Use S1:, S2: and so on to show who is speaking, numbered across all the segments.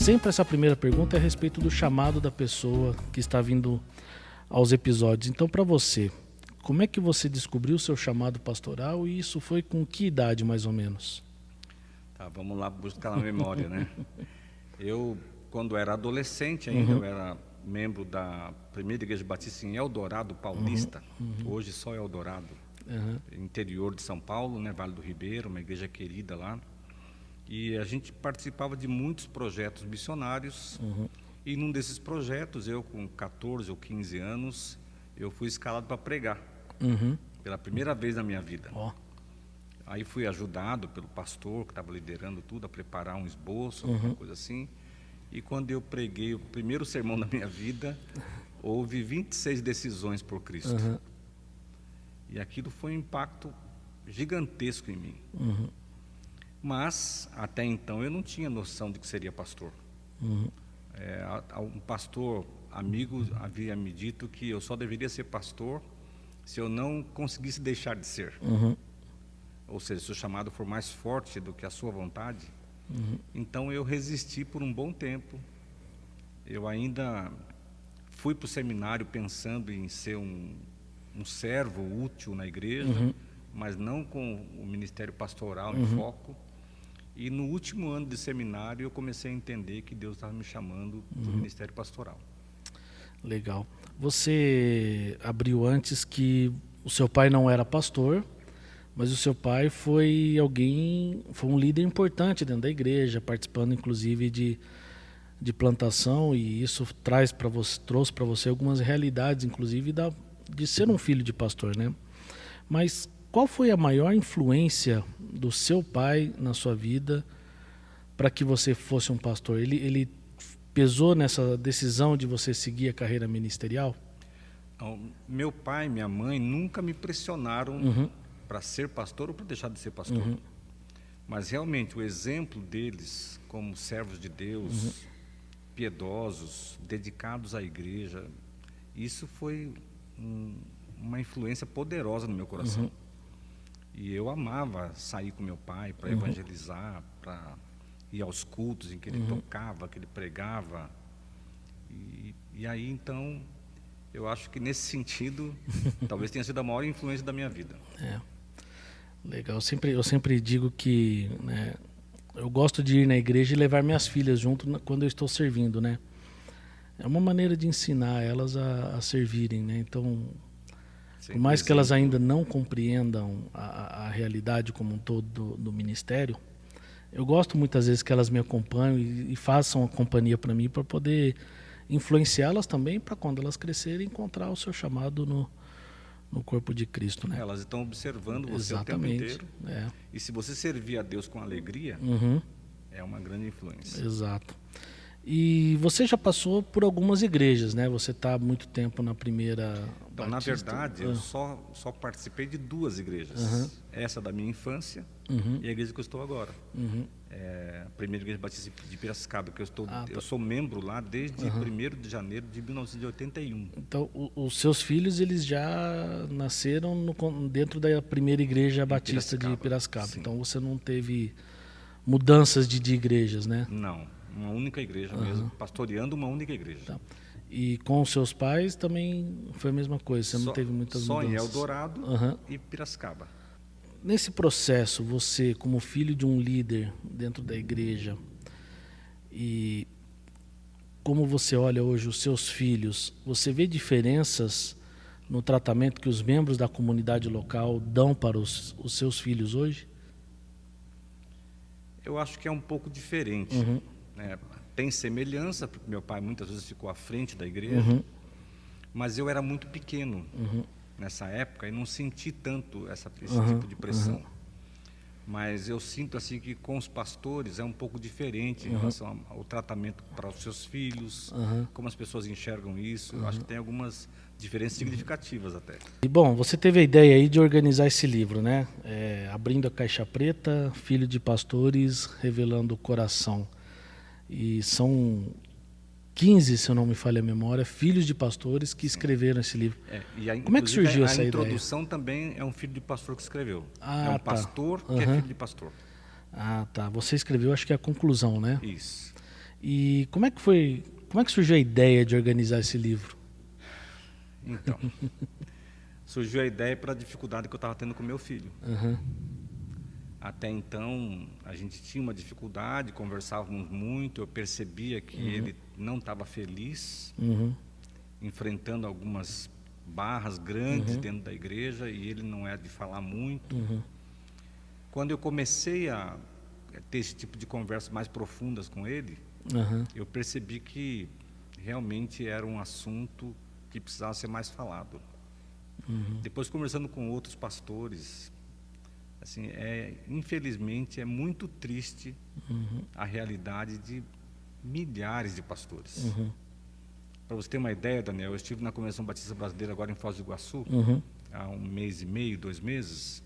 S1: Sempre essa primeira pergunta é a respeito do chamado da pessoa que está vindo aos episódios. Então, para você, como é que você descobriu o seu chamado pastoral e isso foi com que idade, mais ou menos?
S2: Tá, vamos lá buscar na memória, né? Eu, quando era adolescente ainda, eu era membro da primeira igreja batista em Eldorado Paulista, hoje só Eldorado, interior de São Paulo, né, Vale do Ribeiro, uma igreja querida lá. E a gente participava de muitos projetos missionários, e num desses projetos, eu com 14 ou 15 anos, eu fui escalado para pregar, pela primeira vez na minha vida. Aí fui ajudado pelo pastor que estava liderando tudo, a preparar um esboço, uma coisa assim. E quando eu preguei o primeiro sermão da minha vida, houve 26 decisões por Cristo. E aquilo foi um impacto gigantesco em mim. Mas, até então, eu não tinha noção de que seria pastor. Um pastor amigo havia me dito que eu só deveria ser pastor se eu não conseguisse deixar de ser. Ou seja, se o chamado for mais forte do que a sua vontade. Então eu resisti por um bom tempo. Eu ainda fui para o seminário pensando em ser um servo útil na igreja, mas não com o ministério pastoral em foco. E no último ano de seminário eu comecei a entender que Deus estava me chamando para o ministério pastoral.
S1: Legal. Você abriu antes que o seu pai não era pastor, mas o seu pai foi um líder importante dentro da igreja, participando inclusive de plantação, e isso trouxe para você algumas realidades, inclusive de ser um filho de pastor, né? Mas qual foi a maior influência do seu pai na sua vida para que você fosse um pastor? Ele pesou nessa decisão de você seguir a carreira ministerial?
S2: Meu pai e minha mãe nunca me pressionaram para ser pastor ou para deixar de ser pastor. Mas realmente o exemplo deles como servos de Deus, piedosos, dedicados à igreja, isso foi uma influência poderosa no meu coração. E eu amava sair com meu pai para evangelizar, para ir aos cultos em que ele tocava, que ele pregava. E aí, então, eu acho que nesse sentido, talvez tenha sido a maior influência da minha vida.
S1: Legal. Eu sempre digo que, né, eu gosto de ir na igreja e levar minhas filhas junto quando eu estou servindo, né? É uma maneira de ensinar elas a servirem, né? Então, por mais que elas ainda não compreendam a realidade como um todo do ministério, eu gosto muitas vezes que elas me acompanhem e façam a companhia para mim, para poder influenciá-las também, para quando elas crescerem encontrar o seu chamado no corpo de Cristo, né?
S2: Elas estão observando você
S1: Exatamente.
S2: o tempo inteiro. E se você servir a Deus com alegria, é uma grande influência.
S1: Exato. E você já passou por algumas igrejas, né? Você está há muito tempo na primeira
S2: Então, na verdade, eu só participei de 2 igrejas. Essa da minha infância e a igreja que eu estou agora. A primeira igreja batista de Piracicaba, que eu sou membro lá desde 1º de janeiro de 1981.
S1: Então, os seus filhos, eles já nasceram dentro da primeira igreja batista de Piracicaba.
S2: Sim.
S1: Então, você não teve mudanças de igrejas, né?
S2: Não, uma única igreja mesmo, pastoreando uma única igreja.
S1: Tá. E com os seus pis também foi a mesma coisa, você não teve muitas mudanças?
S2: Só em Eldorado e Piracicaba.
S1: Nesse processo, você, como filho de um líder dentro da igreja, e como você olha hoje os seus filhos, você vê diferenças no tratamento que os membros da comunidade local dão para os seus filhos hoje?
S2: Eu acho que é um pouco diferente. Né? Tem semelhança, porque meu pai muitas vezes ficou à frente da igreja, mas eu era muito pequeno nessa época e não senti tanto esse tipo de pressão. Mas eu sinto assim que com os pastores é um pouco diferente em relação ao tratamento para os seus filhos, como as pessoas enxergam isso. Eu acho que tem algumas diferenças significativas até.
S1: E bom, você teve a ideia aí de organizar esse livro, né? Abrindo a Caixa Preta, Filho de Pastores, Revelando o Coração. E são 15, se eu não me falha a memória, filhos de pastores que escreveram esse livro. Como é que surgiu essa ideia?
S2: A introdução também é um filho de pastor que escreveu.
S1: É um
S2: pastor que é filho de pastor.
S1: Ah, tá. Você escreveu, acho que é a conclusão, né?
S2: Isso.
S1: E como é que foi, como é que surgiu a ideia de organizar esse livro?
S2: Então, surgiu a ideia para a dificuldade que eu estava tendo com meu filho.
S1: Aham.
S2: Até então, a gente tinha uma dificuldade, conversávamos muito, eu percebia que ele não estava feliz,
S1: Uhum.
S2: enfrentando algumas barras grandes dentro da igreja, e ele não é de falar muito. Quando eu comecei a ter esse tipo de conversas mais profundas com ele,
S1: Aham.
S2: eu percebi que realmente era um assunto que precisava ser mais falado. Depois, conversando com outros pastores, assim, infelizmente é muito triste a realidade de milhares de pastores. Para você ter uma ideia, Daniel, eu estive na Convenção Batista Brasileira agora em Foz do Iguaçu, há 1 mês e meio, 2 meses,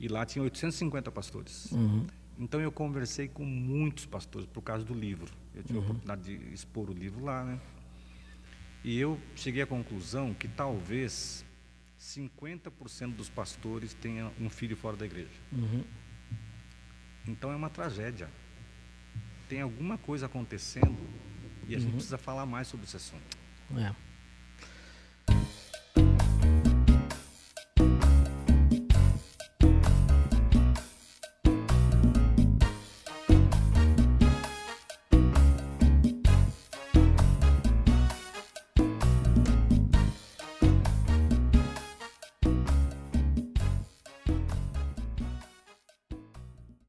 S2: e lá tinha 850 pastores. Então eu conversei com muitos pastores por causa do livro. Eu tive a oportunidade de expor o livro lá, né? E eu cheguei à conclusão que talvez 50% dos pastores tenham um filho fora da igreja. Então é uma tragédia. Tem alguma coisa acontecendo e a gente precisa falar mais sobre esse assunto.
S1: É.